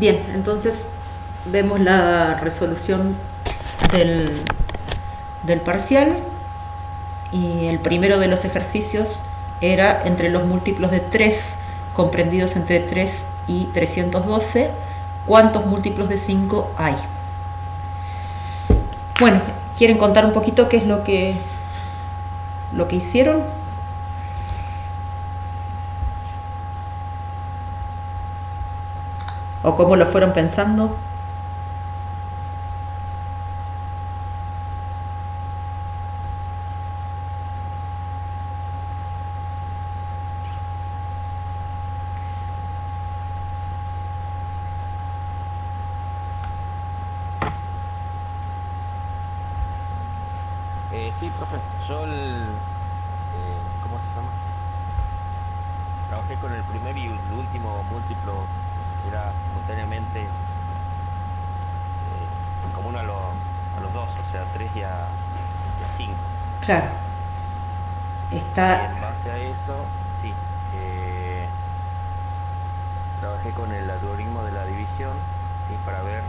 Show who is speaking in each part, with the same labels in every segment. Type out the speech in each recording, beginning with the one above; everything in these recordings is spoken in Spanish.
Speaker 1: Bien, entonces vemos la resolución del, del parcial y el primero de los ejercicios era entre los múltiplos de 3 comprendidos entre 3 y 312, ¿cuántos múltiplos de 5 hay? Bueno, ¿quieren contar un poquito qué es lo que hicieron? ¿O cómo lo fueron pensando?
Speaker 2: Sí, profe, ¿cómo se llama? Trabajé con el primer y el último múltiplo, era simultáneamente en común a los dos, o sea, 3 y a 5.
Speaker 1: Claro,
Speaker 2: Y
Speaker 1: está
Speaker 2: en base a eso, sí, trabajé con el algoritmo de la división, sí, para ver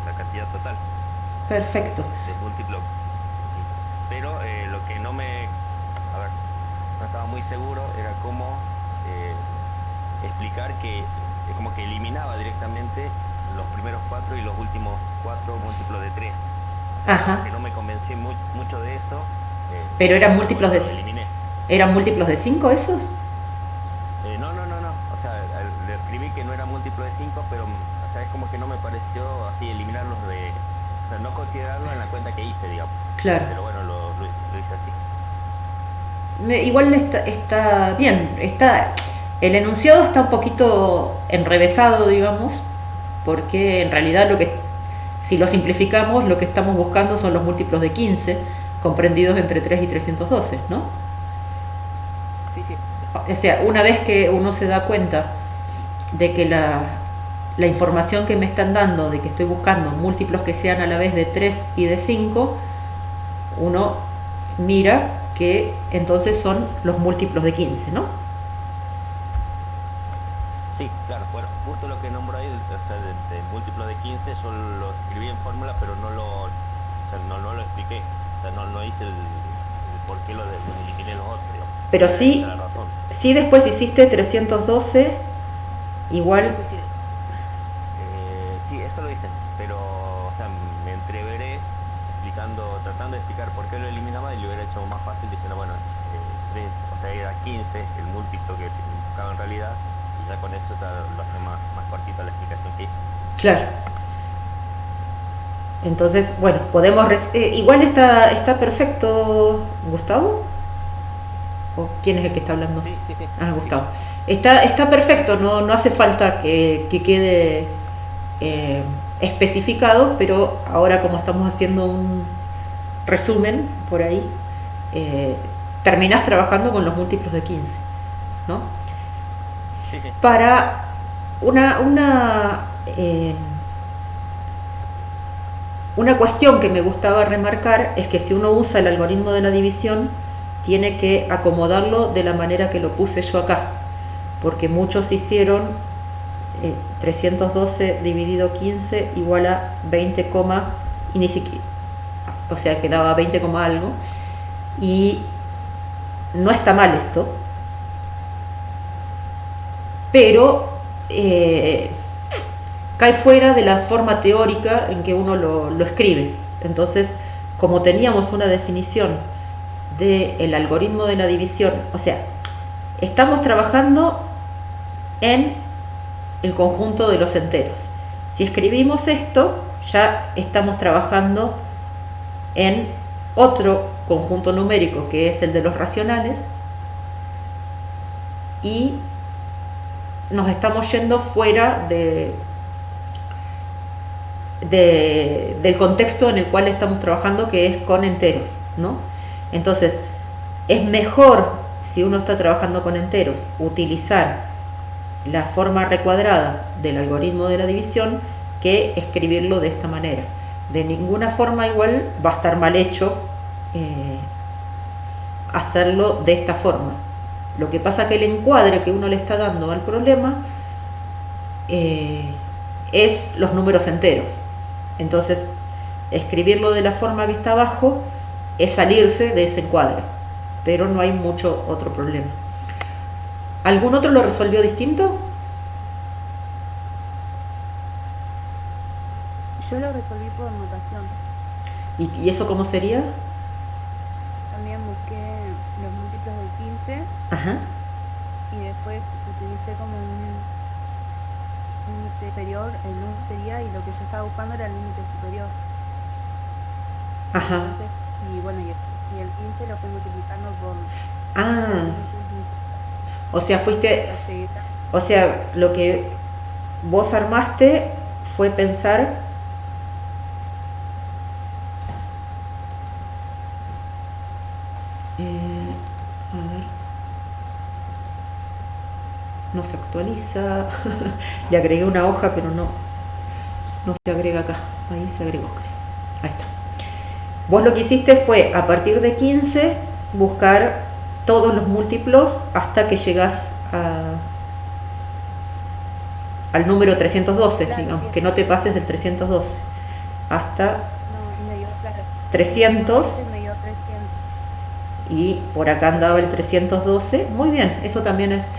Speaker 2: la cantidad total
Speaker 1: perfecto.
Speaker 2: del múltiplo. Sí. Pero lo que a ver, no estaba muy seguro era cómo explicar que como que eliminaba directamente los primeros 4 y los últimos 4 múltiplos de 3. O sea, como
Speaker 1: Ajá,
Speaker 2: que no me convencí mucho de eso.
Speaker 1: pero eran
Speaker 2: Pero bueno,
Speaker 1: múltiplos de,
Speaker 2: lo eliminé.
Speaker 1: ¿eran múltiplos de 5 esos?
Speaker 2: No. O sea, le escribí que no era múltiplo de 5, pero o sea, es como que no me pareció así eliminarlos de... O sea, no considerarlo en la cuenta que hice, digamos.
Speaker 1: Claro.
Speaker 2: Pero bueno, lo hice así.
Speaker 1: Igual está bien, el enunciado está un poquito enrevesado, digamos, porque en realidad si lo simplificamos, lo que estamos buscando son los múltiplos de 15 comprendidos entre 3 y 312, ¿no?
Speaker 2: Sí, sí.
Speaker 1: O sea, una vez que uno se da cuenta de que la información que me están dando, de que estoy buscando múltiplos que sean a la vez de 3 y de 5, uno mira que entonces son los múltiplos de 15, ¿no?
Speaker 2: Sí, claro, bueno, justo lo que nombro ahí, o sea, de múltiplo de 15, yo lo escribí en fórmula, pero o sea, no lo expliqué. O sea, no hice el por qué lo eliminé los otros, digamos.
Speaker 1: Pero
Speaker 2: Esa es
Speaker 1: sí,
Speaker 2: la razón.
Speaker 1: sí después hiciste 312 igual.
Speaker 2: Sí, sí, sí. Sí, eso lo hice, pero, o sea, me entreveré tratando de explicar por qué lo eliminaba y lo hubiera hecho más fácil diciendo, bueno, o sea, era 15 el múltiplo que buscaba en realidad, y ya con esto ya lo hace más cortito la explicación que hice.
Speaker 1: Claro. Entonces, bueno, igual está perfecto, Gustavo. ¿O quién es el que está hablando?
Speaker 2: Sí, sí, sí,
Speaker 1: Ah,
Speaker 2: sí.
Speaker 1: Gustavo. Está perfecto, no hace falta que quede eh, especificado, pero ahora como estamos haciendo un resumen por ahí, eh, terminás trabajando con los múltiplos de 15, ¿no?
Speaker 2: Sí, sí.
Speaker 1: Para una, una, eh, una cuestión que me gustaba remarcar es que si uno usa el algoritmo de la división, tiene que acomodarlo de la manera que lo puse yo acá, porque muchos hicieron 312 dividido 15 igual a 20, y ni siquiera, o sea, quedaba 20, algo, y no está mal esto, pero cae fuera de la forma teórica en que uno lo escribe. Entonces, como teníamos una definición del algoritmo de la división, o sea, estamos trabajando en el conjunto de los enteros. Si escribimos esto, ya estamos trabajando en otro conjunto numérico que es el de los racionales y nos estamos yendo fuera del contexto en el cual estamos trabajando, que es con enteros, ¿no? Entonces, es mejor, si uno está trabajando con enteros, utilizar la forma recuadrada del algoritmo de la división que escribirlo de esta manera. De ninguna forma igual va a estar mal hecho hacerlo de esta forma. Lo que pasa que el encuadre que uno le está dando al problema es los números enteros. Entonces, escribirlo de la forma que está abajo es salirse de ese encuadre, pero no hay mucho otro problema. ¿Algún otro lo resolvió distinto?
Speaker 3: Yo lo resolví por notación.
Speaker 1: ¿Y eso cómo sería?
Speaker 3: También busqué los múltiplos del 15
Speaker 1: Ajá.
Speaker 3: y después utilicé como un límite superior, el número sería, y lo que yo estaba buscando era el límite superior.
Speaker 1: Ajá.
Speaker 3: Entonces, y bueno, y el 15 lo fui multiplicando por
Speaker 1: Ah,
Speaker 3: límites.
Speaker 1: o sea, fuiste,
Speaker 3: Así,
Speaker 1: o sea, lo que vos armaste fue pensar a ver, no se actualiza. Le agregué una hoja, pero no se agrega acá. Ahí se agregó, creo. Ahí está. Vos lo que hiciste fue, a partir de 15, buscar todos los múltiplos hasta que llegás al número 312,
Speaker 3: claro,
Speaker 1: digamos,
Speaker 3: bien.
Speaker 1: que no te pases del 312 hasta
Speaker 3: No, y me dio, claro,
Speaker 1: 300,
Speaker 3: me dio 300.
Speaker 1: y por acá andaba el 312. Muy bien, eso también es.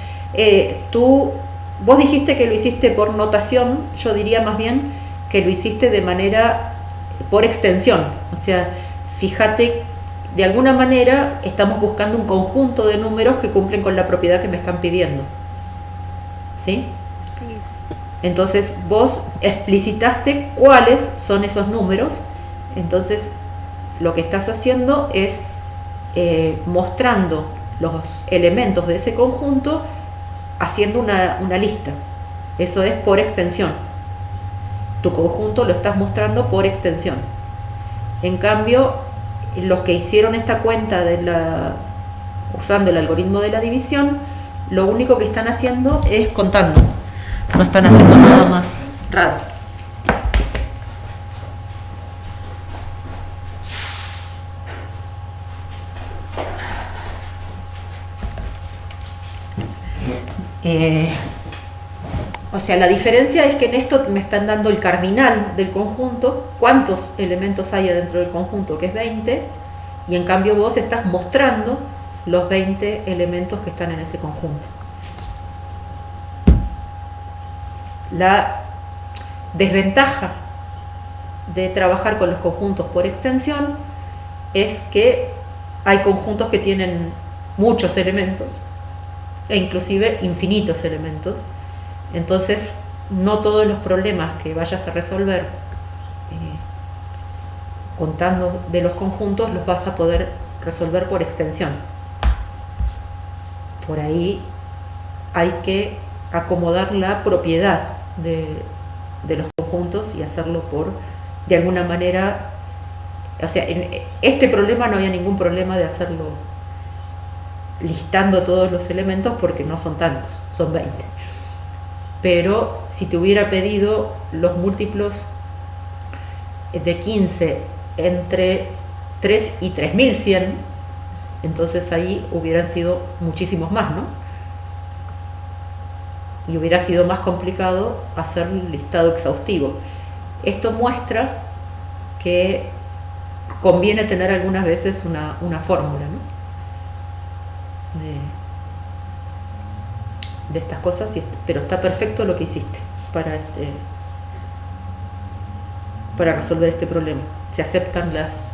Speaker 1: Vos dijiste que lo hiciste por notación, yo diría más bien que lo hiciste de manera, por extensión. O sea, fíjate, de alguna manera estamos buscando un conjunto de números que cumplen con la propiedad que me están pidiendo. ¿Sí?
Speaker 3: Sí,
Speaker 1: Entonces vos explicitaste cuáles son esos números. Entonces lo que estás haciendo es mostrando los elementos de ese conjunto haciendo una lista. Eso es por extensión. Tu conjunto lo estás mostrando por extensión. En cambio, los que hicieron esta cuenta usando el algoritmo de la división, lo único que están haciendo es contando. No están haciendo nada más raro. O sea, la diferencia es que en esto me están dando el cardinal del conjunto, cuántos elementos hay dentro del conjunto, que es 20, y en cambio vos estás mostrando los 20 elementos que están en ese conjunto. La desventaja de trabajar con los conjuntos por extensión es que hay conjuntos que tienen muchos elementos e inclusive infinitos elementos. Entonces, no todos los problemas que vayas a resolver contando de los conjuntos los vas a poder resolver por extensión. Por ahí hay que acomodar la propiedad de los conjuntos y hacerlo de alguna manera. O sea, en este problema no había ningún problema de hacerlo listando todos los elementos porque no son tantos, son 20. Pero si te hubiera pedido los múltiplos de 15 entre 3 y 3100, entonces ahí hubieran sido muchísimos más, ¿no? Y hubiera sido más complicado hacer el listado exhaustivo. Esto muestra que conviene tener algunas veces una fórmula, ¿no? de estas cosas, pero está perfecto lo que hiciste para resolver este problema. Se aceptan las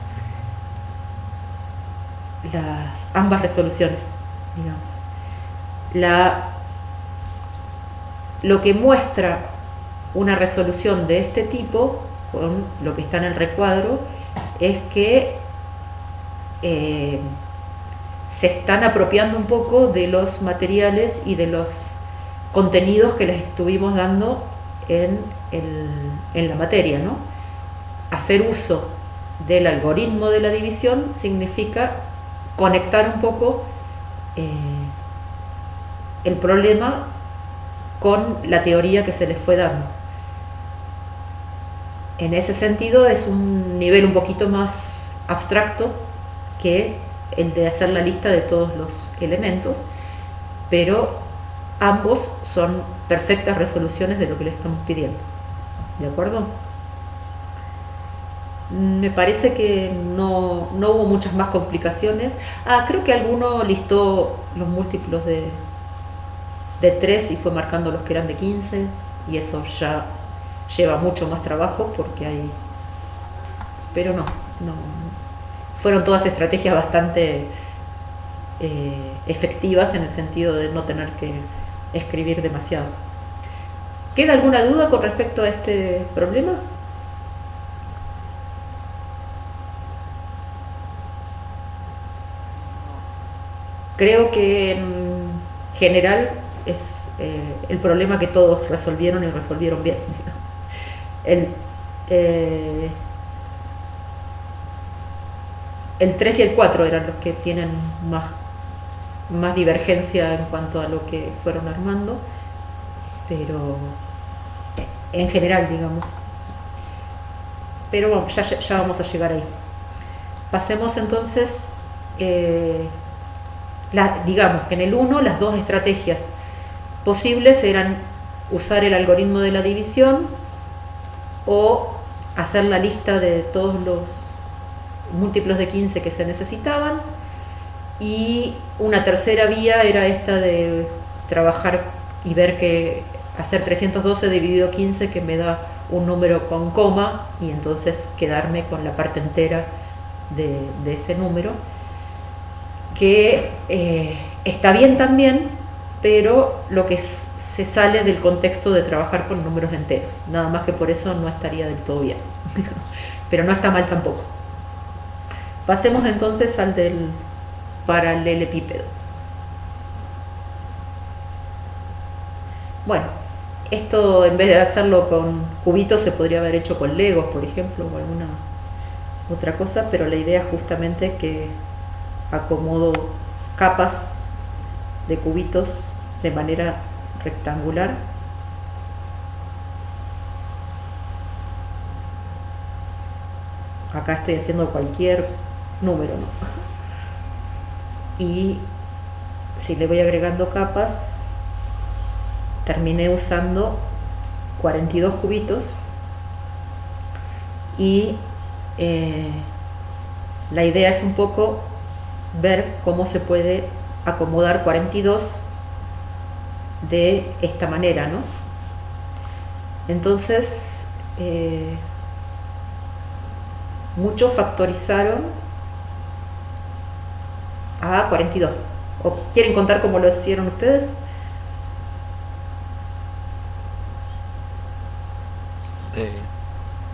Speaker 1: ambas resoluciones, digamos. Lo que muestra una resolución de este tipo con lo que está en el recuadro es que se están apropiando un poco de los materiales y de los contenidos que les estuvimos dando en la materia, ¿no? Hacer uso del algoritmo de la división significa conectar un poco el problema con la teoría que se les fue dando. En ese sentido es un nivel un poquito más abstracto que el de hacer la lista de todos los elementos, pero ambos son perfectas resoluciones de lo que le estamos pidiendo. ¿De acuerdo? Me parece que no hubo muchas más complicaciones. Ah, creo que alguno listó los múltiplos de 3 y fue marcando los que eran de 15 y eso ya lleva mucho más trabajo porque hay... Pero no. Fueron todas estrategias bastante efectivas en el sentido de no tener que escribir demasiado. ¿Queda alguna duda con respecto a este problema? Creo que en general es el problema que todos resolvieron y resolvieron bien. El, eh, el 3 y el 4 eran los que tienen más divergencia en cuanto a lo que fueron armando, pero en general, digamos. Pero bueno, ya vamos a llegar ahí. Pasemos entonces, digamos que en el 1 las dos estrategias posibles eran usar el algoritmo de la división o hacer la lista de todos los múltiplos de 15 que se necesitaban, y una tercera vía era esta de trabajar y ver que hacer 312 dividido 15 que me da un número con coma y entonces quedarme con la parte entera de ese número, que está bien también, pero lo que se sale del contexto de trabajar con números enteros, nada más que por eso no estaría del todo bien. Pero no está mal tampoco. Pasemos entonces al del paralelepípedo. Bueno, esto en vez de hacerlo con cubitos se podría haber hecho con legos, por ejemplo, o alguna otra cosa, pero la idea es justamente que acomodo capas de cubitos de manera rectangular. Acá estoy haciendo cualquier número, ¿no? Y si le voy agregando capas, terminé usando 42 cubitos y la idea es un poco ver cómo se puede acomodar 42 de esta manera, ¿no? Entonces muchos factorizaron a 42. ¿O quieren contar cómo lo hicieron ustedes?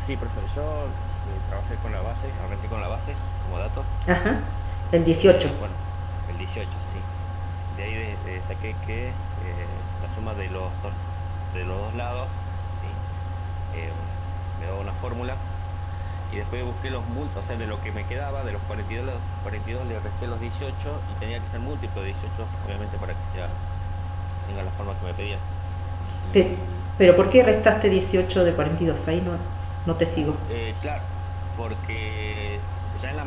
Speaker 2: Sí, profesor, yo trabajé con la base, arranqué con la base como dato.
Speaker 1: Ajá, el 18.
Speaker 2: Bueno, el 18, sí. De ahí saqué que la suma de los dos lados, ¿sí? Me daba una fórmula. Y después busqué los múltiplos, o sea, de lo que me quedaba, de los 42 le resté los 18 y tenía que ser múltiplo de 18, obviamente, para que tenga la forma que me pedían.
Speaker 1: Pero ¿por qué restaste 18 de 42? Ahí no te sigo.
Speaker 2: Claro, porque ya en la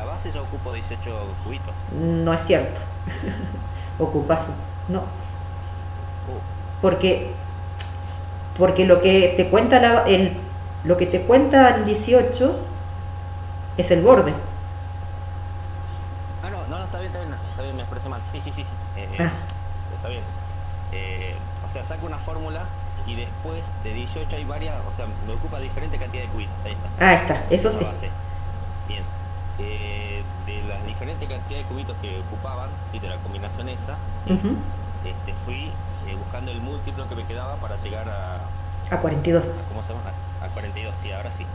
Speaker 2: base ya ocupo 18 cubitos.
Speaker 1: No es cierto. Ocupas no. Porque lo que te cuenta lo que te cuenta el 18 es el borde.
Speaker 2: Ah, no, está bien, me expresé mal. Sí. Está bien. O sea, saco una fórmula y después de 18 hay varias, o sea, me ocupa diferente cantidad de cubitos. Ahí está.
Speaker 1: Ah, está, eso sí.
Speaker 2: Bien. De las diferentes cantidades de cubitos que ocupaban, sí, de la combinación esa, fui buscando el múltiplo que me quedaba para llegar a
Speaker 1: 42.
Speaker 2: ¿Cómo se llama? A 42, sí, ahora sí.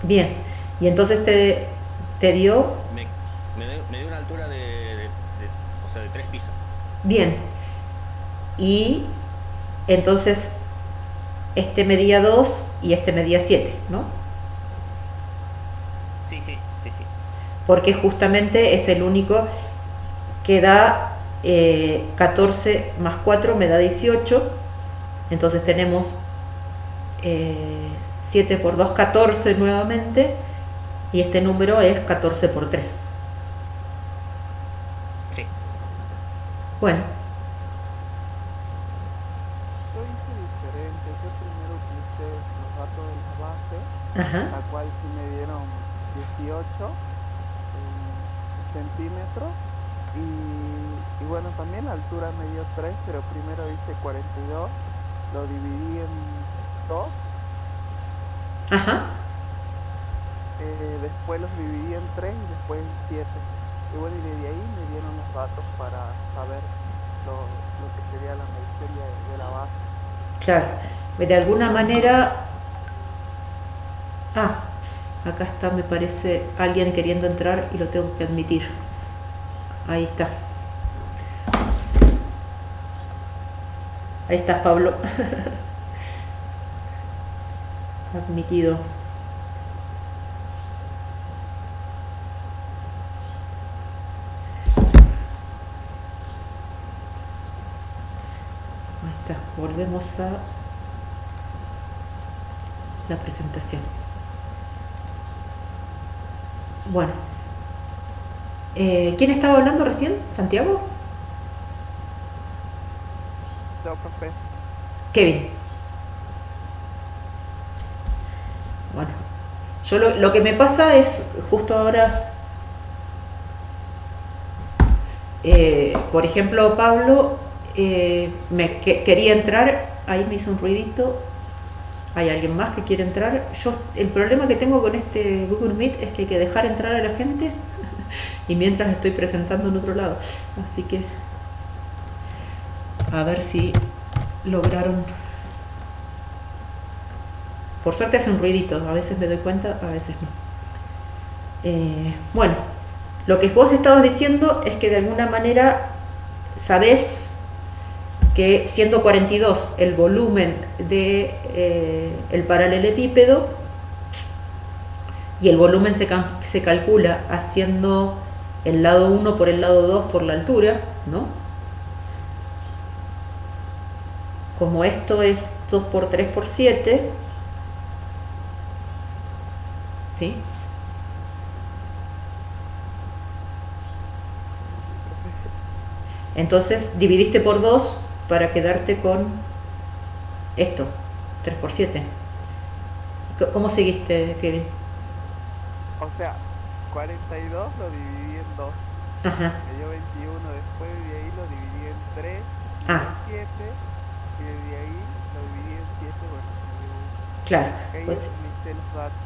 Speaker 1: Bien, y entonces te dio...
Speaker 2: Me dio una altura o sea, de 3 pisos.
Speaker 1: Bien, y entonces este medía 2 y este medía 7, ¿no?
Speaker 2: Sí.
Speaker 1: Porque justamente es el único que da 14 más 4 me da 18, entonces tenemos 7 por 2, 14 nuevamente, y este número es 14 por 3.
Speaker 2: Sí.
Speaker 1: Bueno.
Speaker 4: Yo hice diferente. Yo primero puse los datos alto de la base,
Speaker 1: Ajá.
Speaker 4: la cual sí me dieron 18 centímetros. Y bueno, también la altura me dio 3, pero primero hice 42, lo dividí en 2,
Speaker 1: Ajá.
Speaker 4: después los dividí en 3 y después en 7. Y bueno, y desde ahí me dieron los datos para saber lo que sería la medición de la base.
Speaker 1: Claro. De alguna manera... Ah, acá está, me parece, alguien queriendo entrar y lo tengo que admitir. Ahí está. Ahí estás, Pablo. Admitido. Ahí está. Volvemos a la presentación. Bueno. ¿Quién estaba hablando recién? ¿Santiago?
Speaker 4: No, profe.
Speaker 1: Kevin. Bueno, yo lo que me pasa es justo ahora, por ejemplo, Pablo quería entrar, ahí me hizo un ruidito, hay alguien más que quiere entrar. El problema que tengo con este Google Meet es que hay que dejar entrar a la gente y mientras estoy presentando en otro lado, así que a ver si lograron. Por suerte hace un ruidito, a veces me doy cuenta, a veces no. Bueno, lo que vos estabas diciendo es que de alguna manera sabés que 142 el volumen de el paralelepípedo y el volumen se calcula haciendo el lado 1 por el lado 2 por la altura, ¿no? Como esto es 2 por 3 por 7, ¿sí? Entonces dividiste por 2 para quedarte con esto, 3 por 7. ¿Cómo seguiste, Kevin?
Speaker 4: O sea, 42 lo dividí en 2.
Speaker 1: Ajá.
Speaker 4: Me dio 21, después de ahí lo dividí en 3 y
Speaker 1: Ah.
Speaker 4: 7. Y desde ahí lo dividí en 7, bueno, me dio 1.
Speaker 1: Claro,
Speaker 4: Ahí
Speaker 1: pues,
Speaker 4: utilicé los datos.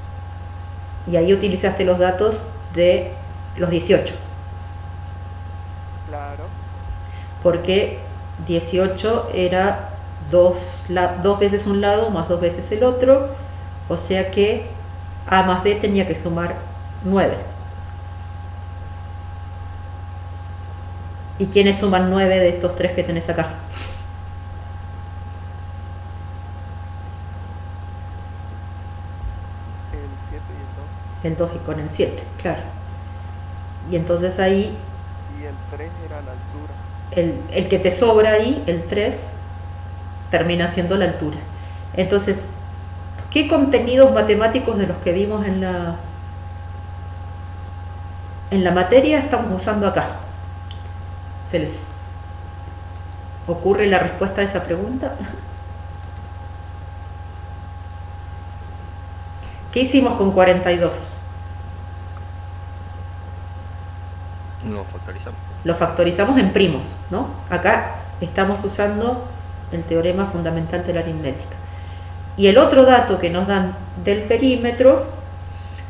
Speaker 1: y ahí utilizaste los datos de los 18.
Speaker 4: Claro.
Speaker 1: Porque 18 era dos veces un lado más 2 veces el otro, o sea que A más B tenía que sumar 9. ¿Y quiénes suman 9 de estos 3 que tenés acá?
Speaker 4: El 7 y
Speaker 1: El 2 y con el 7, claro. Y entonces ahí
Speaker 4: el 2. Y el 3 era la altura.
Speaker 1: el que te sobra ahí, el 3, termina siendo la altura. Entonces, ¿qué contenidos matemáticos de los que vimos en la materia estamos usando acá? ¿Se les ocurre la respuesta a esa pregunta? ¿Qué hicimos con 42?
Speaker 2: Lo factorizamos.
Speaker 1: Lo factorizamos en primos, ¿no? Acá estamos usando el teorema fundamental de la aritmética. Y el otro dato que nos dan del perímetro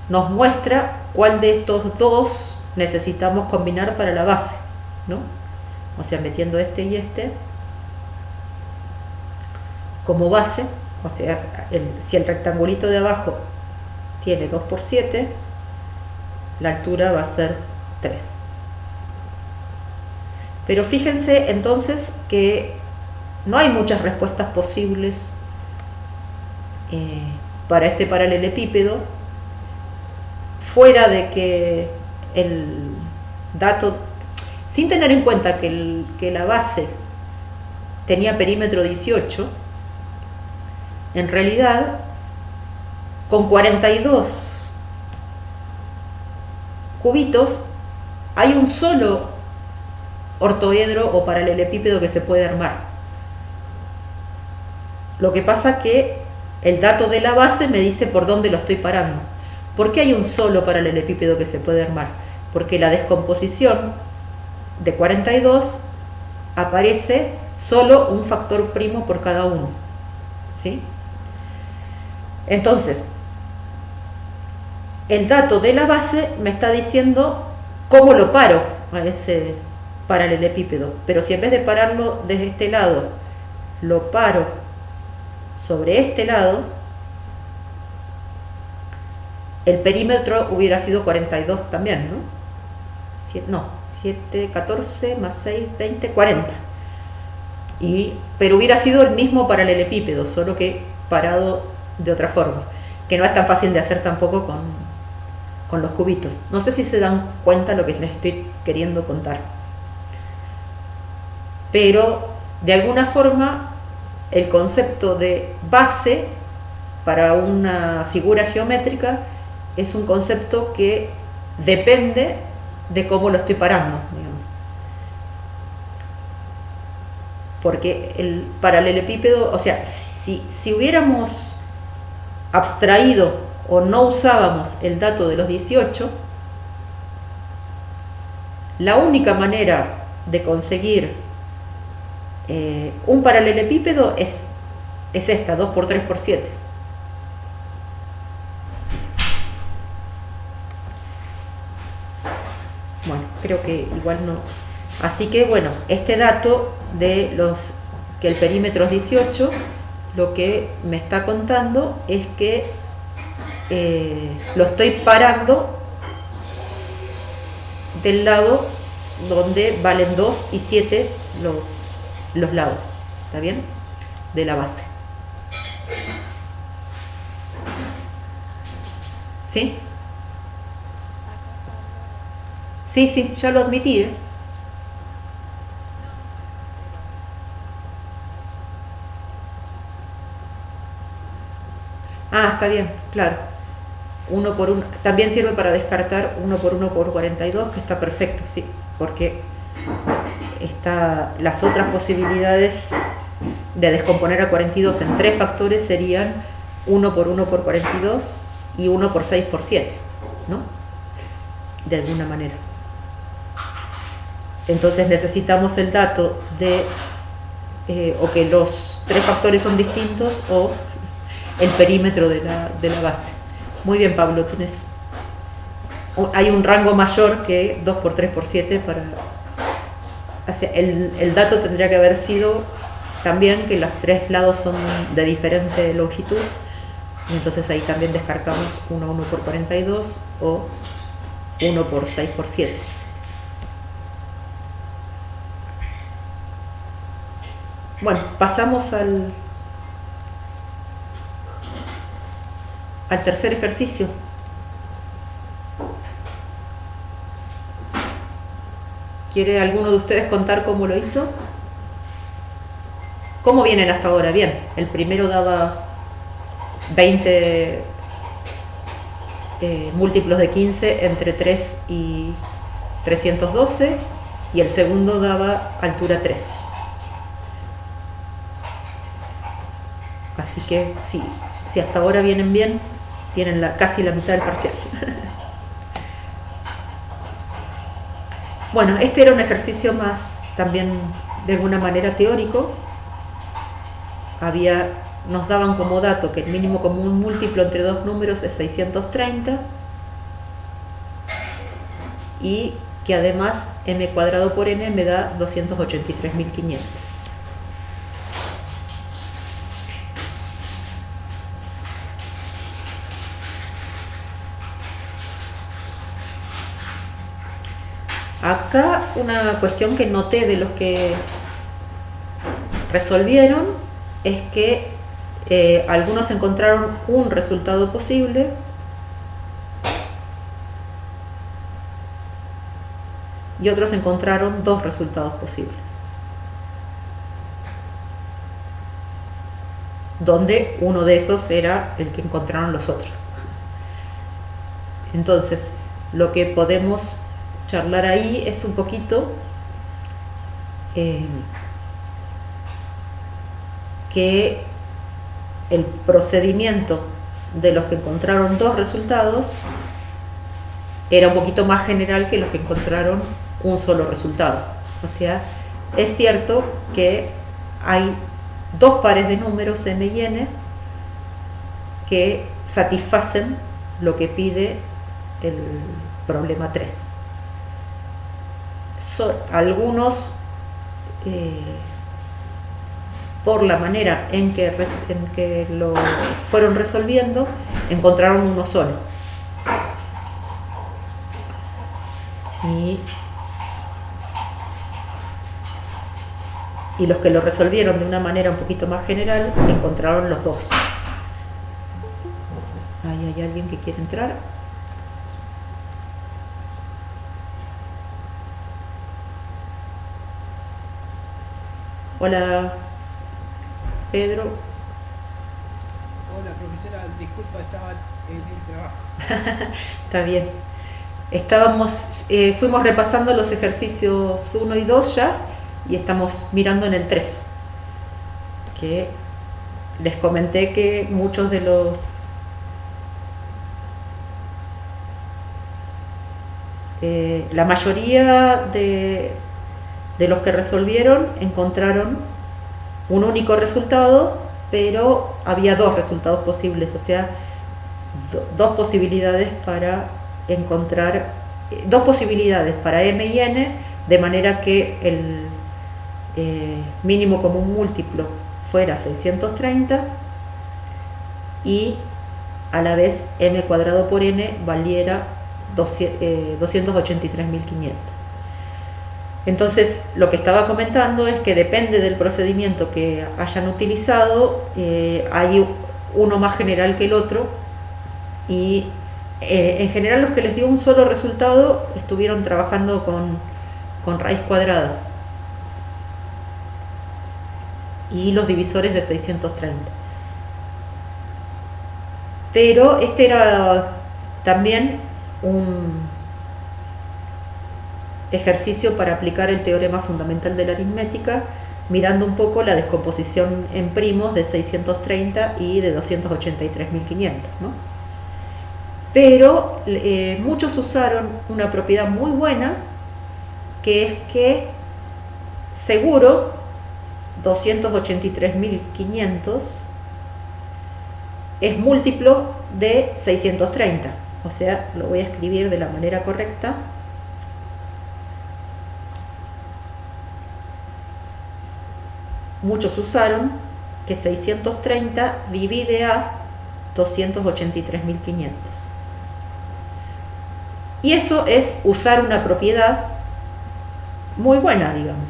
Speaker 1: nos muestra cuál de estos dos necesitamos combinar para la base, ¿no? O sea, metiendo este y este como base, o sea, si el rectangulito de abajo tiene 2 por 7, la altura va a ser 3. Pero fíjense entonces que no hay muchas respuestas posibles para este paralelepípedo, fuera de que el dato, sin tener en cuenta que la base tenía perímetro 18, en realidad con 42 cubitos hay un solo ortoedro o paralelepípedo que se puede armar. Lo que pasa que el dato de la base me dice por dónde lo estoy parando. ¿Por qué hay un solo paralelepípedo que se puede armar? Porque la descomposición de 42 aparece solo un factor primo por cada uno, ¿sí? Entonces, el dato de la base me está diciendo cómo lo paro a ese paralelepípedo, pero si en vez de pararlo desde este lado, lo paro sobre este lado, el perímetro hubiera sido 42 también, ¿no? 7, 14 más 6, 20, 40. Pero hubiera sido el mismo paralelepípedo, solo que parado de otra forma, que no es tan fácil de hacer tampoco con los cubitos. No sé si se dan cuenta lo que les estoy queriendo contar. Pero, de alguna forma, el concepto de base para una figura geométrica es un concepto que depende de cómo lo estoy parando, digamos. Porque el paralelepípedo, o sea, si hubiéramos abstraído o no usábamos el dato de los 18, la única manera de conseguir un paralelepípedo es esta, 2 por 3 por 7. Bueno, creo que igual no. Así que bueno, este dato de que el perímetro es 18, lo que me está contando es que lo estoy parando del lado donde valen 2 y 7 los lados, ¿está bien? De la base. ¿Sí? Sí, ya lo admití, ¿eh? Ah, está bien, claro. 1 por 1. También sirve para descartar 1 por 1 por 42, que está perfecto, sí, porque las otras posibilidades de descomponer a 42 en 3 factores serían 1 por 1 por 42 y 1 por 6 por 7, ¿no? De alguna manera. Entonces necesitamos el dato de o que los 3 factores son distintos o el perímetro de la base. Muy bien, Pablo, hay un rango mayor que 2 por 3 por 7 para... O sea, el dato tendría que haber sido también que los 3 lados son de diferente longitud, y entonces ahí también descartamos 1 por 42 o 1 por 6 por 7. Bueno, pasamos al tercer ejercicio. ¿Quiere alguno de ustedes contar cómo lo hizo? ¿Cómo vienen hasta ahora? Bien, el primero daba 20 múltiplos de 15 entre 3 y 312 y el segundo daba altura 3. Así que si hasta ahora vienen bien, tienen casi la mitad del parcial. Bueno, este era un ejercicio más también de alguna manera teórico. Nos daban como dato que el mínimo común múltiplo entre dos números es 630 y que además m cuadrado por n me da 283.500. Acá una cuestión que noté de los que resolvieron es que algunos encontraron un resultado posible y otros encontraron 2 resultados posibles, donde uno de esos era el que encontraron los otros. Entonces, lo que podemos charlar ahí es un poquito que el procedimiento de los que encontraron dos resultados era un poquito más general que los que encontraron un solo resultado. O sea, es cierto que hay dos pares de números m y n que satisfacen lo que pide el problema 3. Algunos, por la manera en que lo fueron resolviendo, encontraron uno solo. Y los que lo resolvieron de una manera un poquito más general encontraron los dos. Ahí hay alguien que quiere entrar. Hola, Pedro.
Speaker 5: Hola, profesora, disculpa, estaba en el trabajo.
Speaker 1: Está bien. Fuimos repasando los ejercicios 1 y 2 ya, y estamos mirando en el 3, que les comenté que muchos de la mayoría de los que resolvieron encontraron un único resultado, pero había dos resultados posibles, o sea, dos posibilidades para encontrar, dos posibilidades para m y n, de manera que el mínimo común múltiplo fuera 630 y a la vez m cuadrado por n valiera 283.500. Entonces, lo que estaba comentando es que depende del procedimiento que hayan utilizado, hay uno más general que el otro, y en general los que les dio un solo resultado estuvieron trabajando con raíz cuadrada y los divisores de 630. Pero este era también un ejercicio para aplicar el teorema fundamental de la aritmética, mirando un poco la descomposición en primos de 630 y de 283.500, ¿no? Pero muchos usaron una propiedad muy buena, que es que seguro 283.500 es múltiplo de 630. O sea, lo voy a escribir de la manera correcta. Muchos usaron que 630 divide a 283.500. Y eso es usar una propiedad muy buena, digamos.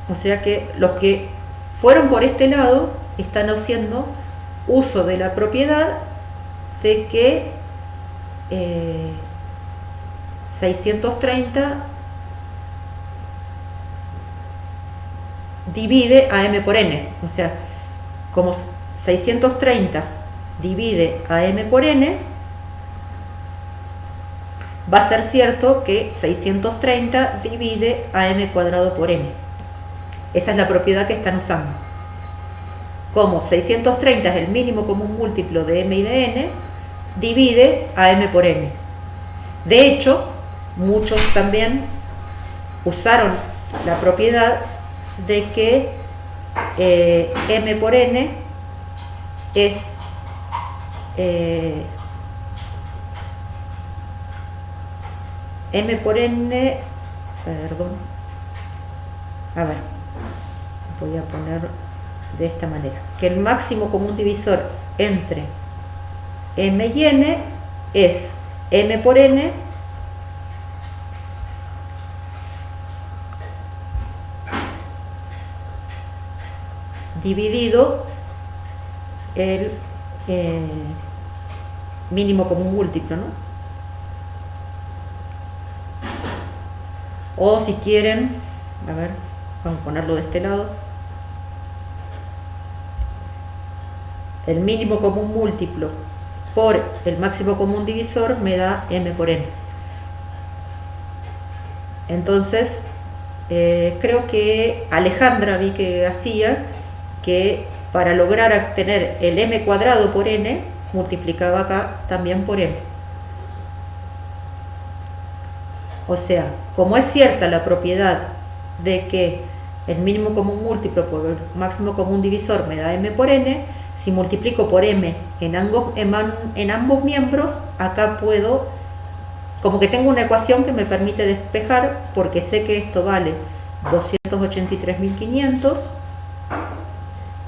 Speaker 1: O sea que los que fueron por este lado están haciendo uso de la propiedad de que 630 divide a m por n. O sea, como 630 divide a m por n, va a ser cierto que 630 divide a m cuadrado por n. Esa es la propiedad que están usando. Como 630 es el mínimo común múltiplo de m y de n, divide a m por n. De hecho, muchos también usaron la propiedad de que m por n es m por n, perdón, a ver, voy a poner de esta manera, que el máximo común divisor entre m y n es m por n dividido el mínimo común múltiplo, ¿no? O si quieren, a ver, vamos a ponerlo de este lado, el mínimo común múltiplo por el máximo común divisor me da m por n. Entonces, creo que Alejandra vi que hacía que para lograr tener el m cuadrado por n, multiplicaba acá también por m. O sea, como es cierta la propiedad de que el mínimo común múltiplo por el máximo común divisor me da m por n, si multiplico por m en ambos miembros, acá puedo, como que tengo una ecuación que me permite despejar, porque sé que esto vale 283.500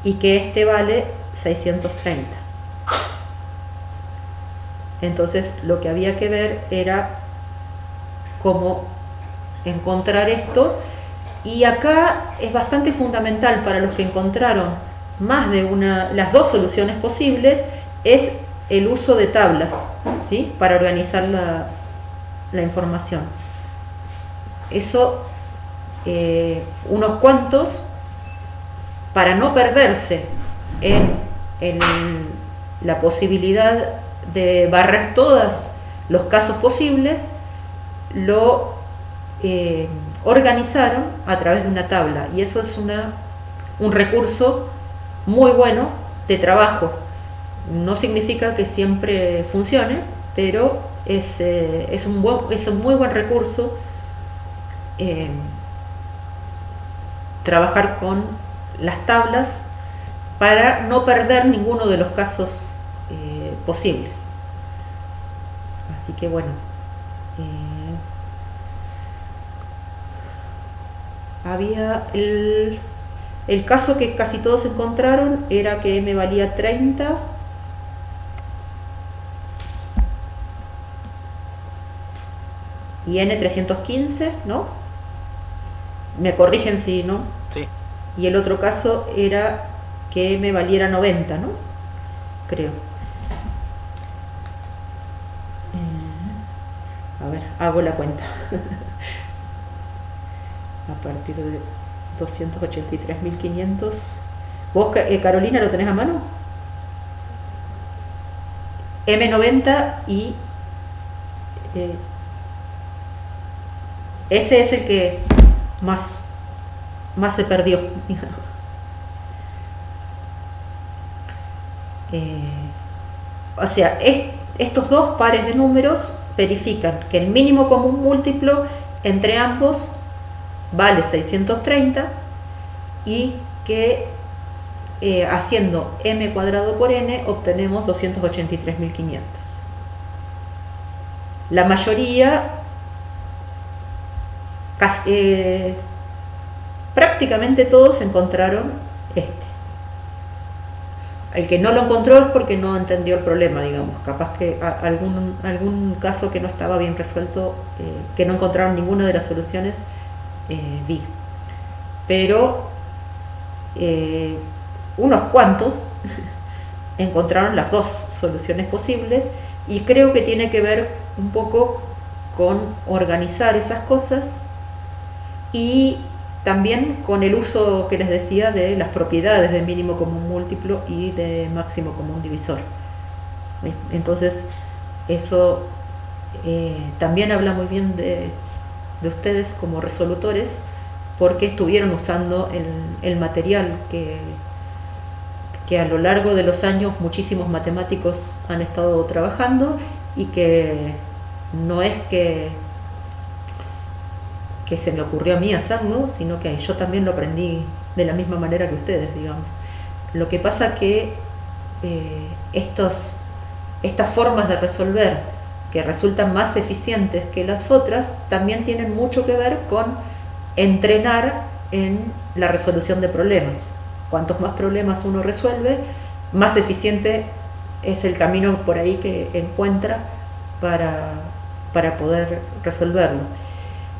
Speaker 1: y que este vale 630. Entonces lo que había que ver era cómo encontrar esto, y acá es bastante fundamental para los que encontraron más de las dos soluciones posibles, es el uso de tablas, ¿sí? Para organizar la información. Eso, unos cuantos, para no perderse en la posibilidad de barrer todos los casos posibles, lo organizaron a través de una tabla, y eso es un recurso muy bueno de trabajo. No significa que siempre funcione, pero es un muy buen recurso trabajar con las tablas para no perder ninguno de los casos posibles. Así que bueno, había el caso que casi todos encontraron, era que m valía 30 y n 315, ¿no? Me corrigen si no.
Speaker 2: Sí.
Speaker 1: Y el otro caso era que m valiera 90, ¿no? Creo. A ver, hago la cuenta. A partir de 283.500. ¿Vos, Carolina, lo tenés a mano? M90 y ese es el que más se perdió. O sea, estos dos pares de números verifican que el mínimo común múltiplo entre ambos vale 630 y que haciendo m cuadrado por n obtenemos 283.500. La mayoría, prácticamente todos encontraron este. El que no lo encontró es porque no entendió el problema, digamos. Capaz que algún caso que no estaba bien resuelto, que no encontraron ninguna de las soluciones, vi. Pero unos cuantos encontraron las dos soluciones posibles, y creo que tiene que ver un poco con organizar esas cosas y también con el uso que les decía de las propiedades de mínimo común múltiplo y de máximo común divisor. Entonces eso también habla muy bien de ustedes como resolutores, porque estuvieron usando el material que a lo largo de los años muchísimos matemáticos han estado trabajando, y que no es que se me ocurrió a mí hacerlo, sino que yo también lo aprendí de la misma manera que ustedes, digamos. Lo que pasa que estas formas de resolver, que resultan más eficientes que las otras, también tienen mucho que ver con entrenar en la resolución de problemas. Cuantos más problemas uno resuelve, más eficiente es el camino por ahí que encuentra para poder resolverlo.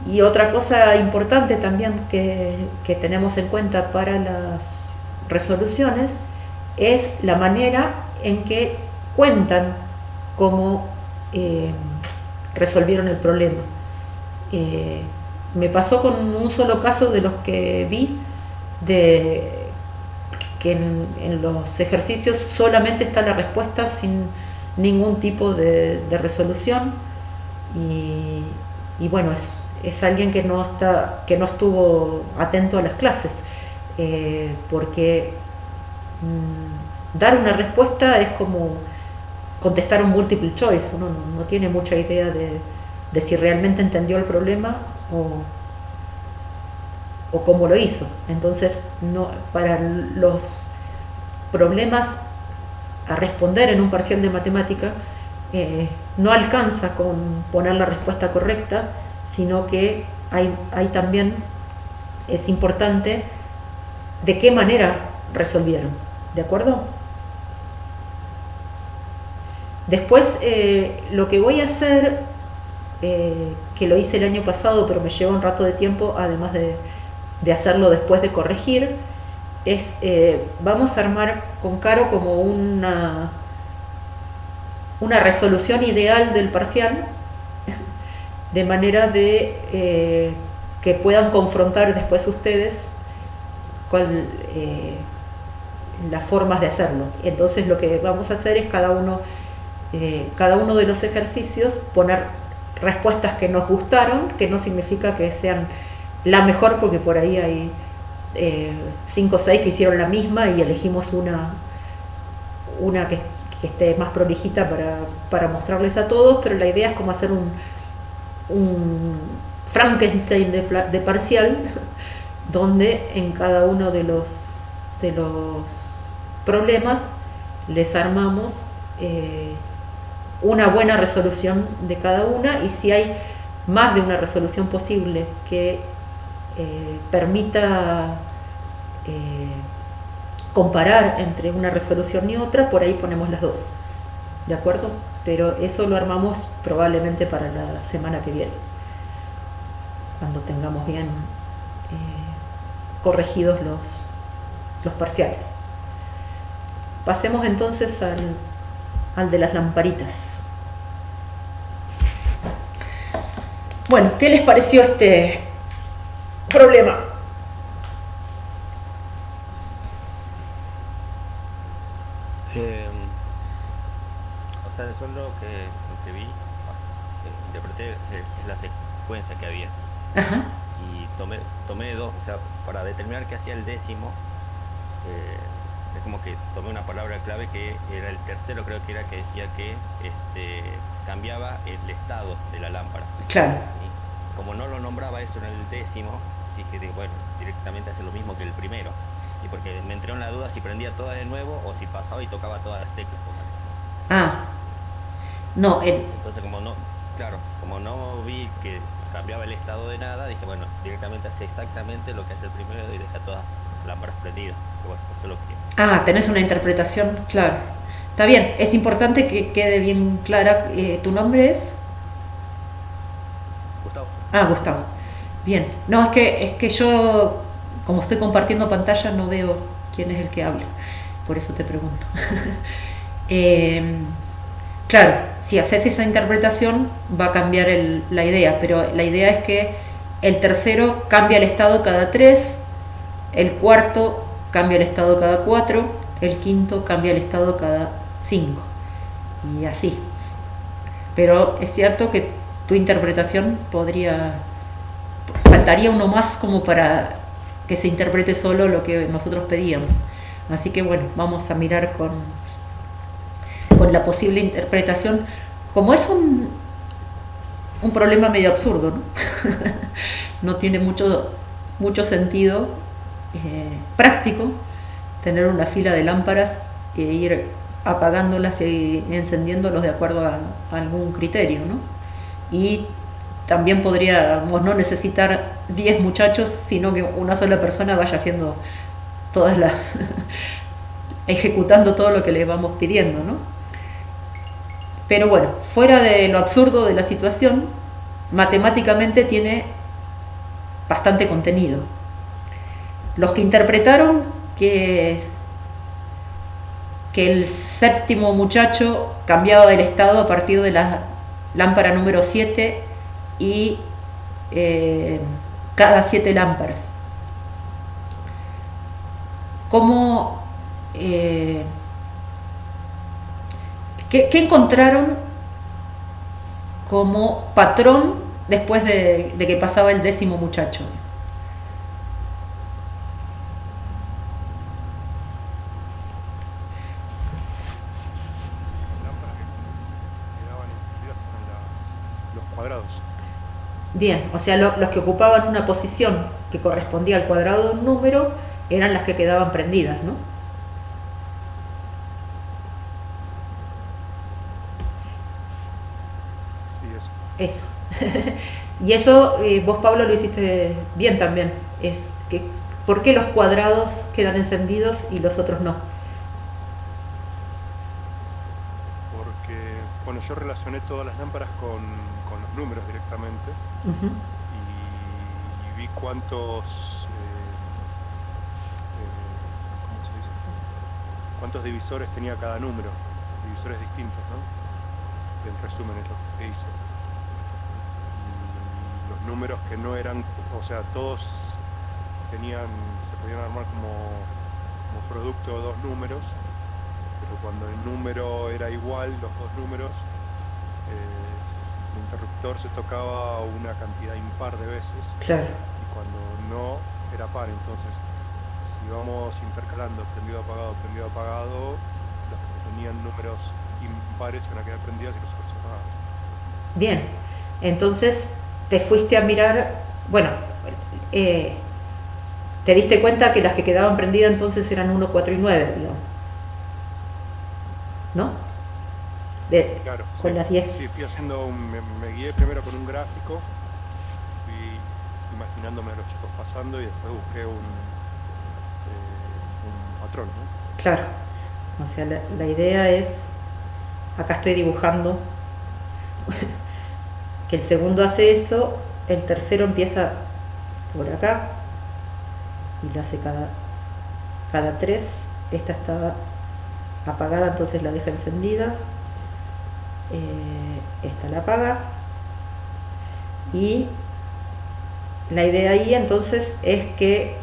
Speaker 1: Y otra cosa importante también que tenemos en cuenta para las resoluciones es la manera en que cuentan cómo resolvieron el problema. Me pasó con un solo caso de los que vi, que en los ejercicios solamente está la respuesta sin ningún tipo de resolución, y bueno, es alguien que que no estuvo atento a las clases, porque dar una respuesta es como contestar un multiple choice, uno no tiene mucha idea de si realmente entendió el problema o cómo lo hizo. Entonces, para los problemas a responder en un parcial de matemática, no alcanza con poner la respuesta correcta, sino que hay también, es importante de qué manera resolvieron, ¿de acuerdo? Después, lo que voy a hacer, que lo hice el año pasado, pero me lleva un rato de tiempo, además de hacerlo después de corregir, es, vamos a armar con Caro como una resolución ideal del parcial, de manera de que puedan confrontar después ustedes las formas de hacerlo. Entonces lo que vamos a hacer es cada uno de los ejercicios poner respuestas que nos gustaron, que no significa que sean la mejor, porque por ahí hay 5 o 6 que hicieron la misma y elegimos una que esté más prolijita para mostrarles a todos, pero la idea es como hacer un Frankenstein de parcial, donde en cada uno de los problemas les armamos una buena resolución de cada una, y si hay más de una resolución posible que permita comparar entre una resolución y otra, por ahí ponemos las dos, ¿de acuerdo? Pero eso lo armamos probablemente para la semana que viene, cuando tengamos bien corregidos los parciales. Pasemos entonces al de las lamparitas. Bueno, ¿qué les pareció este problema?
Speaker 2: O sea, eso es lo que vi, interpreté es la secuencia que había.
Speaker 1: Ajá.
Speaker 2: Y tomé dos, o sea, para determinar qué hacía el décimo, es como que tomé una palabra clave que era el tercero, creo que era, que decía que cambiaba el estado de la lámpara.
Speaker 1: Claro.
Speaker 2: Y como no lo nombraba eso en el décimo, dije, bueno, directamente hace lo mismo que el primero. Sí, porque me entró en la duda si prendía todas de nuevo o si pasaba y tocaba todas las teclas.
Speaker 1: No,
Speaker 2: entonces como no vi que cambiaba el estado de nada, dije, bueno, directamente hace exactamente lo que hace el primero y deja todas las lámparas prendidas. Pero bueno, eso es lo que...
Speaker 1: tenés una interpretación, claro. Está bien, es importante que quede bien clara. ¿Tu nombre es?
Speaker 2: Gustavo.
Speaker 1: Gustavo. Bien. No, es que yo, como estoy compartiendo pantalla, no veo quién es el que habla. Por eso te pregunto. Claro, si haces esa interpretación va a cambiar la idea, pero la idea es que el tercero cambia el estado cada 3, el cuarto cambia el estado cada 4, el quinto cambia el estado cada 5, y así. Pero es cierto que tu interpretación faltaría uno más como para que se interprete solo lo que nosotros pedíamos. Así que bueno, vamos a mirar con la posible interpretación. Como es un problema medio absurdo, ¿no? No tiene mucho sentido práctico tener una fila de lámparas e ir apagándolas y encendiéndolos de acuerdo a algún criterio, ¿no? Y también podríamos no necesitar 10 muchachos, sino que una sola persona vaya haciendo ejecutando todo lo que le vamos pidiendo, ¿no? Pero bueno, fuera de lo absurdo de la situación, matemáticamente tiene bastante contenido. Los que interpretaron que el séptimo muchacho cambiaba el estado a partir de la lámpara número 7 y cada 7 lámparas. ¿Cómo... ¿Qué encontraron como patrón después de que pasaba el 10º muchacho.
Speaker 6: Las lámparas que quedaban encendidas eran los cuadrados.
Speaker 1: Bien, o sea, los que ocupaban una posición que correspondía al cuadrado de un número eran las que quedaban prendidas, ¿no?
Speaker 6: Sí, eso.
Speaker 1: Eso. Y eso vos, Pablo, lo hiciste bien también. Es que, ¿por qué los cuadrados quedan encendidos y los otros no?
Speaker 6: Porque, bueno, yo relacioné todas las lámparas con los números directamente
Speaker 1: Ujú.
Speaker 6: y vi cuántos, ¿cómo se dice? Cuántos divisores tenía cada número, divisores distintos, ¿no? En resumen es lo que hice. Y los números que no eran, o sea, todos se podían armar como producto de dos números, pero cuando el número era igual, los dos números, el interruptor se tocaba una cantidad impar de veces,
Speaker 1: Claro.
Speaker 6: y cuando no, era par. Entonces, si vamos intercalando prendido apagado, los que tenían números impares iban a quedar prendidos y los otros apagados.
Speaker 1: Bien, entonces te fuiste a mirar, bueno, te diste cuenta que las que quedaban prendidas entonces eran 1, 4 y 9, digamos, ¿no?
Speaker 6: Claro,
Speaker 1: Con
Speaker 6: sí.
Speaker 1: las 10.
Speaker 6: Sí, fui haciendo, me guié primero con un gráfico, fui imaginándome a los chicos pasando y después busqué un patrón, ¿no?
Speaker 1: Claro, o sea, la idea es, acá estoy dibujando, que el segundo hace eso, el tercero empieza por acá y lo hace cada 3. Esta está apagada, entonces la deja encendida. Esta la apaga. Y la idea ahí entonces es que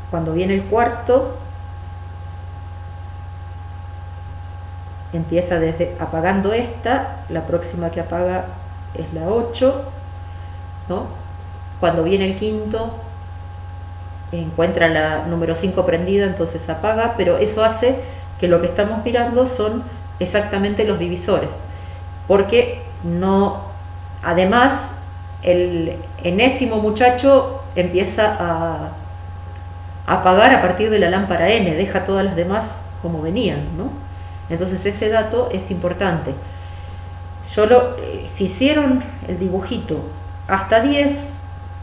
Speaker 1: cuando viene el cuarto, empieza desde apagando esta, la próxima que apaga es la 8, ¿no? Cuando viene el quinto, encuentra la número 5 prendida, entonces apaga, pero eso hace que lo que estamos mirando son exactamente los divisores, porque no, además el enésimo muchacho empieza a apagar a partir de la lámpara N, deja todas las demás como venían, ¿no? Entonces ese dato es importante. Si hicieron el dibujito hasta 10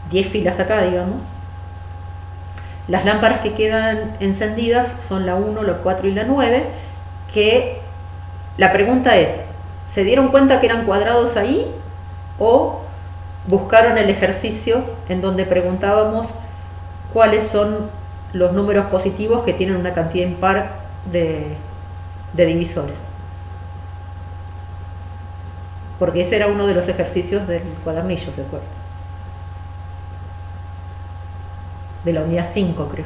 Speaker 1: filas acá, digamos, las lámparas que quedan encendidas son la 1, la 4 y la 9, que la pregunta es, ¿se dieron cuenta que eran cuadrados ahí? ¿O buscaron el ejercicio en donde preguntábamos cuáles son los números positivos que tienen una cantidad impar de divisores? Porque ese era uno de los ejercicios del cuadernillo, ¿se acuerdan? De la unidad 5, creo.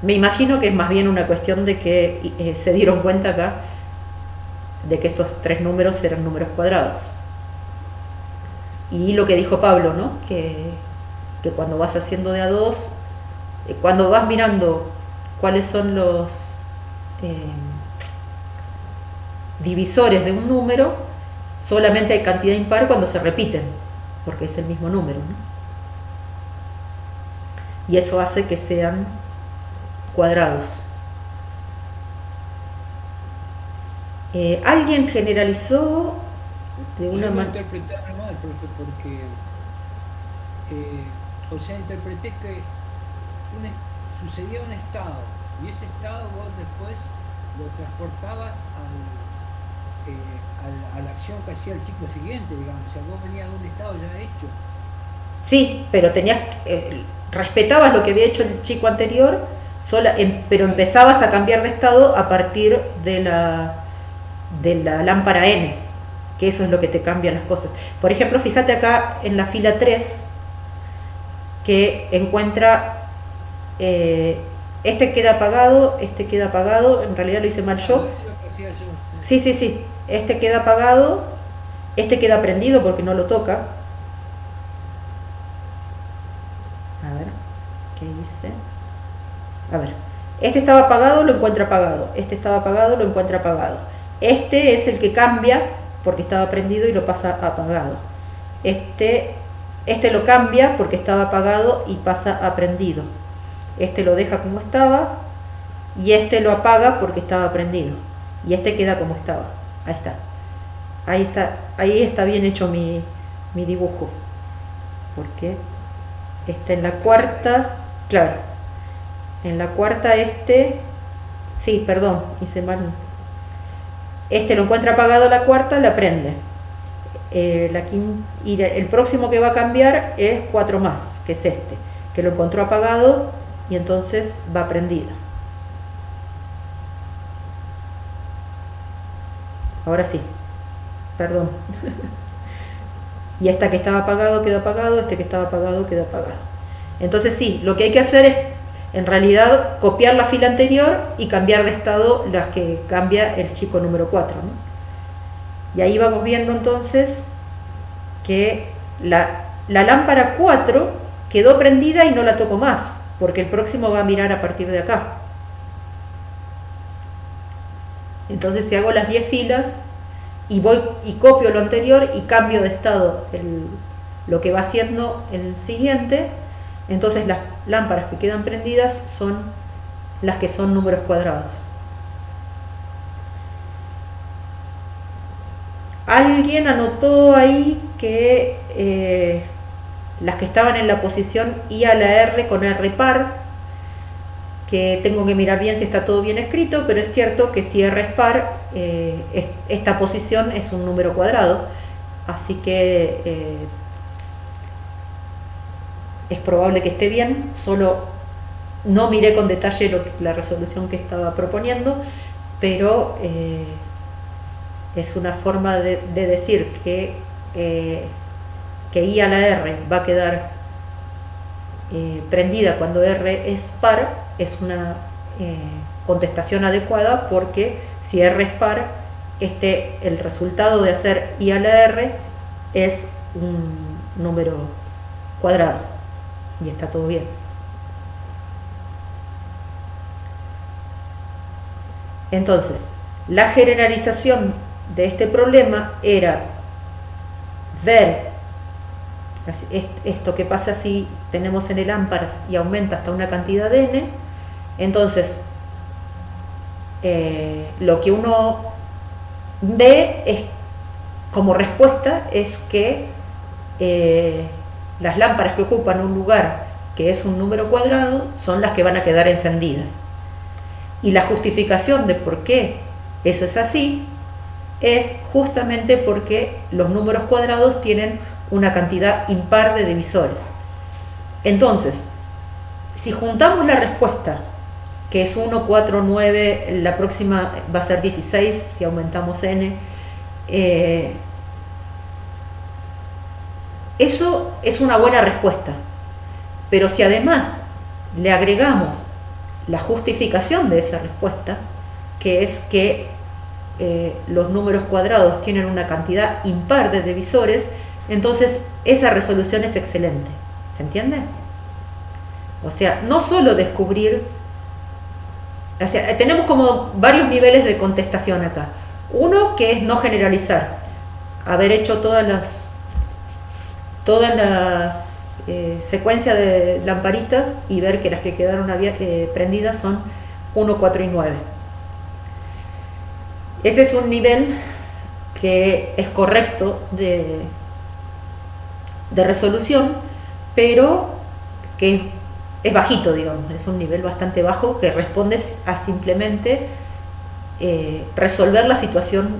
Speaker 1: Me imagino que es más bien una cuestión de que se dieron cuenta acá de que estos 3 números eran números cuadrados. Y lo que dijo Pablo, ¿no? Que cuando vas haciendo de a 2, cuando vas mirando cuáles son los divisores de un número, solamente hay cantidad impar cuando se repiten, porque es el mismo número, ¿no? Y eso hace que sean cuadrados. Alguien generalizó de una
Speaker 5: Yo lo
Speaker 1: manera.
Speaker 5: interpretaron mal, profe, porque, o sea, interpreté que sucedía un estado, y ese estado vos después lo transportabas a la acción que hacía el chico siguiente, digamos. O sea, vos venías de un estado ya hecho.
Speaker 1: Sí, pero respetabas lo que había hecho el chico anterior, pero empezabas a cambiar de estado a partir de la lámpara N, que eso es lo que te cambia las cosas. Por ejemplo, fíjate acá en la fila 3, que encuentra, este queda apagado, en realidad lo hice mal yo,
Speaker 5: decía yo.
Speaker 1: Sí, sí, sí. Este queda apagado, este queda prendido porque no lo toca. A ver, ¿qué hice? A ver, este estaba apagado, lo encuentra apagado. Este estaba apagado, lo encuentra apagado. Este es el que cambia porque estaba prendido y lo pasa a apagado. Este lo cambia porque estaba apagado y pasa a prendido. Este lo deja como estaba y este lo apaga porque estaba prendido. Y este queda como estaba. Ahí está. Ahí está bien hecho mi dibujo. Porque está en la cuarta, claro. En la cuarta sí, perdón, hice mal. Este lo encuentra apagado la cuarta, la prende. La quinta, y el próximo que va a cambiar es 4 más, que es este, que lo encontró apagado y entonces va prendido. Ahora sí, perdón. Y esta que estaba apagado queda apagado, este que estaba apagado queda apagado. Entonces sí, lo que hay que hacer es en realidad copiar la fila anterior y cambiar de estado las que cambia el chico número 4, ¿no? Y ahí vamos viendo entonces que la lámpara 4 quedó prendida y no la toco más, porque el próximo va a mirar a partir de acá. Entonces si hago las 10 filas y voy y copio lo anterior y cambio de estado lo que va haciendo el siguiente, entonces las lámparas que quedan prendidas son las que son números cuadrados. Alguien anotó ahí que las que estaban en la posición I a la R con R par, que tengo que mirar bien si está todo bien escrito, pero es cierto que si R es par, esta posición es un número cuadrado, así que es probable que esté bien, solo no miré con detalle la resolución que estaba proponiendo, pero es una forma de decir que I a la R va a quedar prendida cuando R es par, es una contestación adecuada, porque si R es par, el resultado de hacer I a la R es un número cuadrado y está todo bien. Entonces, la generalización de este problema era ver esto que pasa si tenemos n lámparas y aumenta hasta una cantidad de n. Entonces lo que uno ve como respuesta es que las lámparas que ocupan un lugar que es un número cuadrado son las que van a quedar encendidas, y la justificación de por qué eso es así es justamente porque los números cuadrados tienen una cantidad impar de divisores. Entonces, si juntamos la respuesta, que es 1, 4, 9, la próxima va a ser 16 si aumentamos n, eso es una buena respuesta. Pero si además le agregamos la justificación de esa respuesta, que es que los números cuadrados tienen una cantidad impar de divisores, entonces esa resolución es excelente. ¿Se entiende? O sea, no solo descubrir, o sea, tenemos como varios niveles de contestación acá. Uno, que es no generalizar, haber hecho todas las secuencias de lamparitas y ver que las que quedaron prendidas son 1, 4 y 9. Ese es un nivel que es correcto de resolución, pero que es bajito, digamos, es un nivel bastante bajo que responde a simplemente resolver la situación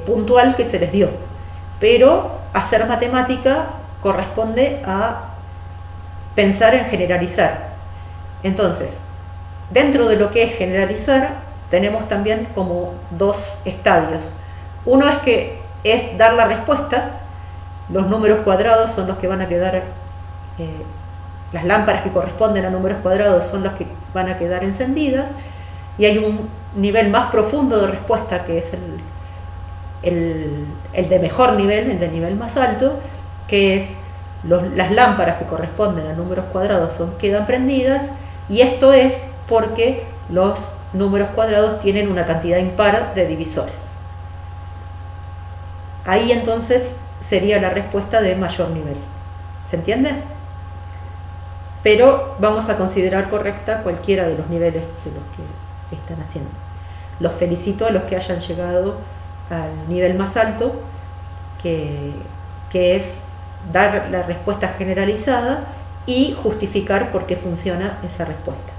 Speaker 1: puntual que se les dio. Pero hacer matemática corresponde a pensar en generalizar. Entonces, dentro de lo que es generalizar, tenemos también como dos estadios. Uno es dar la respuesta. Los números cuadrados son los que van a quedar, las lámparas que corresponden a números cuadrados son las que van a quedar encendidas, y hay nivel más profundo de respuesta, que es el de mejor nivel, el de nivel más alto, que es las lámparas que corresponden a números cuadrados quedan prendidas, y esto es porque los números cuadrados tienen una cantidad impar de divisores. Ahí entonces sería la respuesta de mayor nivel. ¿Se entiende? Pero vamos a considerar correcta cualquiera de los niveles de los que están haciendo. Los felicito a los que hayan llegado al nivel más alto, que es dar la respuesta generalizada y justificar por qué funciona esa respuesta.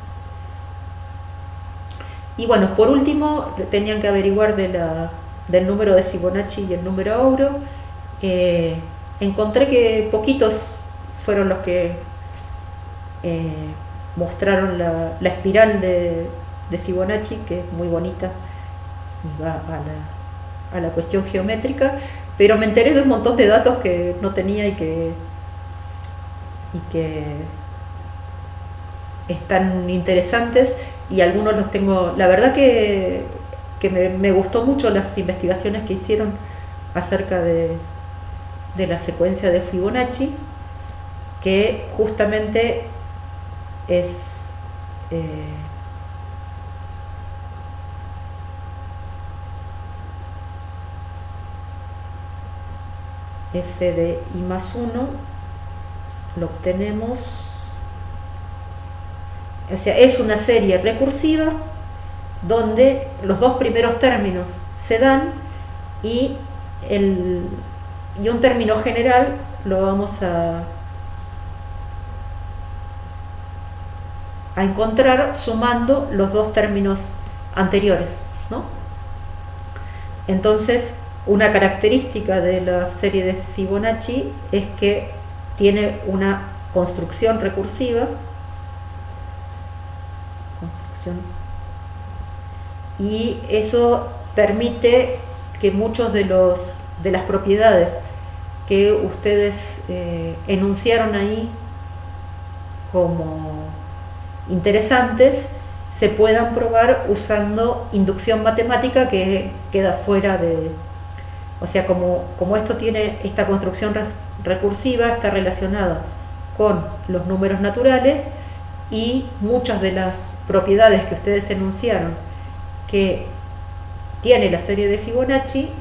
Speaker 1: Y bueno, por último, tenían que averiguar del número de Fibonacci y el número Auro. Encontré que poquitos fueron los que mostraron la espiral de Fibonacci, que es muy bonita y va a la cuestión geométrica, pero me enteré de un montón de datos que no tenía y que están interesantes, y algunos los tengo. La verdad que me gustó mucho las investigaciones que hicieron acerca de la secuencia de Fibonacci, que justamente es f de i más 1 lo obtenemos, o sea, es una serie recursiva donde los dos primeros términos se dan y un término general lo vamos a encontrar sumando los dos términos anteriores, ¿no? Entonces, una característica de la serie de Fibonacci es que tiene una construcción recursiva, y eso permite que muchos de las propiedades que ustedes enunciaron ahí como interesantes se puedan probar usando inducción matemática, que queda fuera de... O sea, como esto tiene esta construcción recursiva, está relacionada con los números naturales, y muchas de las propiedades que ustedes enunciaron que tiene la serie de Fibonacci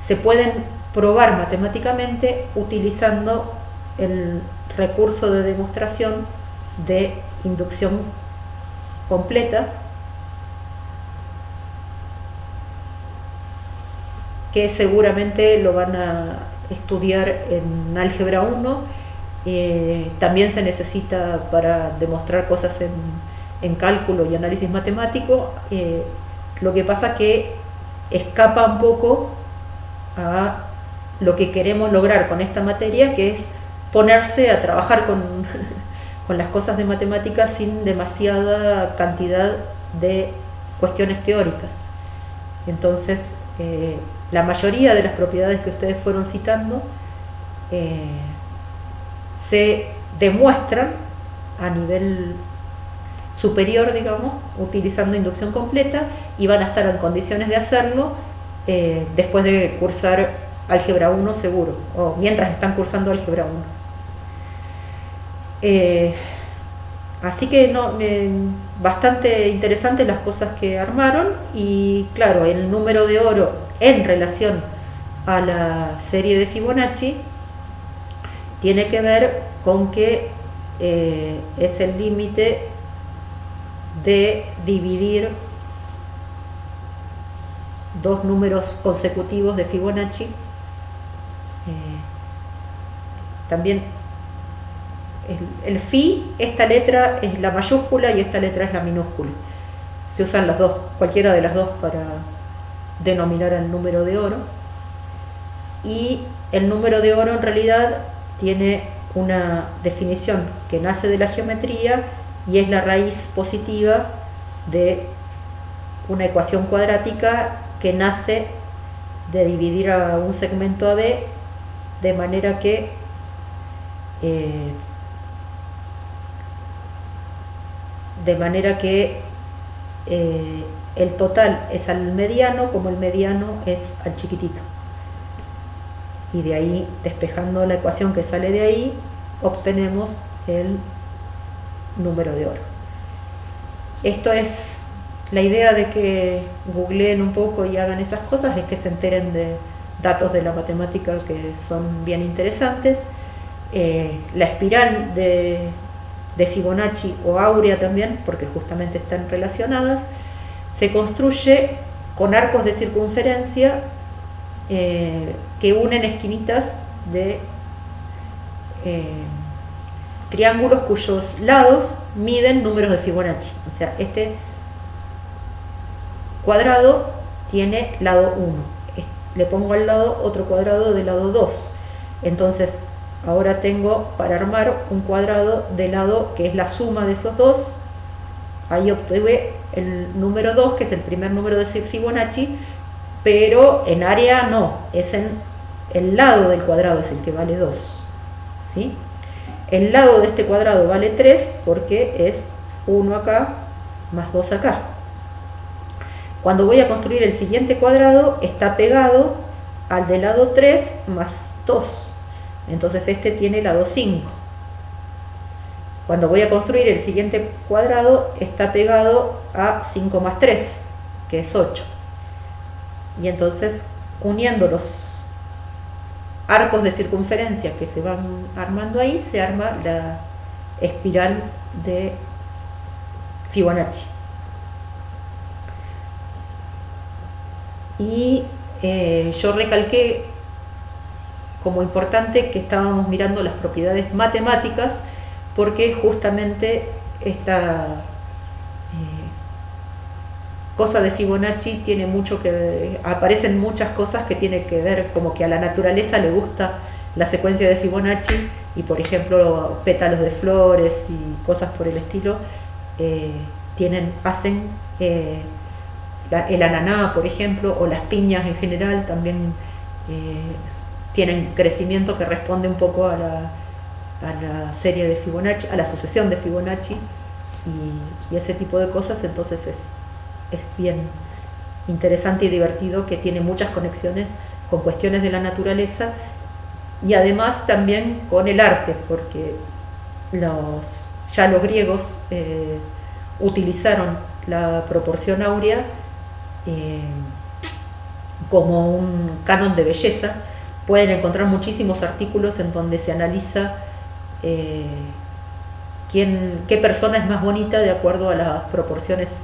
Speaker 1: se pueden probar matemáticamente utilizando el recurso de demostración de inducción completa, que seguramente lo van a estudiar en álgebra 1. También se necesita para demostrar cosas en cálculo y análisis matemático. Lo que pasa que escapa un poco a lo que queremos lograr con esta materia, que es ponerse a trabajar con las cosas de matemáticas sin demasiada cantidad de cuestiones teóricas. Entonces, la mayoría de las propiedades que ustedes fueron citando se demuestran a nivel superior, digamos, utilizando inducción completa, y van a estar en condiciones de hacerlo después de cursar álgebra 1 seguro, o mientras están cursando álgebra 1. Así que bastante interesantes las cosas que armaron, y claro, el número de oro en relación a la serie de Fibonacci tiene que ver con que es el límite de dividir dos números consecutivos de Fibonacci. También el phi, esta letra es la mayúscula y esta letra es la minúscula. Se usan las dos, cualquiera de las dos, para denominar al número de oro. Y el número de oro en realidad tiene una definición que nace de la geometría, y es la raíz positiva de una ecuación cuadrática que nace de dividir a un segmento AB de manera que de manera que el total es al mediano como el mediano es al chiquitito. Y de ahí, despejando la ecuación que sale de ahí, obtenemos el número de oro. Esto es la idea de que googleen un poco y hagan esas cosas, es que se enteren de datos de la matemática que son bien interesantes. La espiral de Fibonacci o áurea también, porque justamente están relacionadas, se construye con arcos de circunferencia que unen esquinitas de triángulos cuyos lados miden números de Fibonacci. O sea, este cuadrado tiene lado 1. Le pongo al lado otro cuadrado de lado 2. Entonces, ahora tengo para armar un cuadrado de lado que es la suma de esos dos. Ahí obtuve el número 2, que es el primer número de Fibonacci, pero en área no, es en el lado del cuadrado, es el que vale 2. ¿Sí? El lado de este cuadrado vale 3 porque es 1 acá más 2 acá. Cuando voy a construir el siguiente cuadrado, está pegado al del lado 3 más 2. Entonces este tiene lado 5. Cuando voy a construir el siguiente cuadrado, está pegado a 5 más 3, que es 8. Y entonces, uniendo los arcos de circunferencia que se van armando ahí, se arma la espiral de Fibonacci. Y yo recalqué como importante que estábamos mirando las propiedades matemáticas, porque justamente esta cosa de Fibonacci tiene mucho que... aparecen muchas cosas que tienen que ver, como que a la naturaleza le gusta la secuencia de Fibonacci, y por ejemplo pétalos de flores y cosas por el estilo hacen el ananá, por ejemplo, o las piñas en general también tienen crecimiento que responde un poco a la serie de Fibonacci, a la sucesión de Fibonacci y ese tipo de cosas. Entonces es bien interesante y divertido, que tiene muchas conexiones con cuestiones de la naturaleza y además también con el arte, porque ya los griegos utilizaron la proporción áurea como un canon de belleza. Pueden encontrar muchísimos artículos en donde se analiza qué persona es más bonita de acuerdo a las proporciones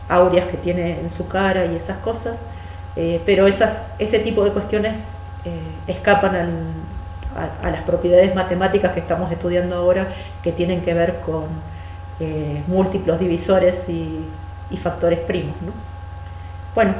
Speaker 1: áureas que tiene en su cara y esas cosas, pero ese tipo de cuestiones escapan a las propiedades matemáticas que estamos estudiando ahora, que tienen que ver con múltiplos divisores y factores primos, ¿no? Bueno,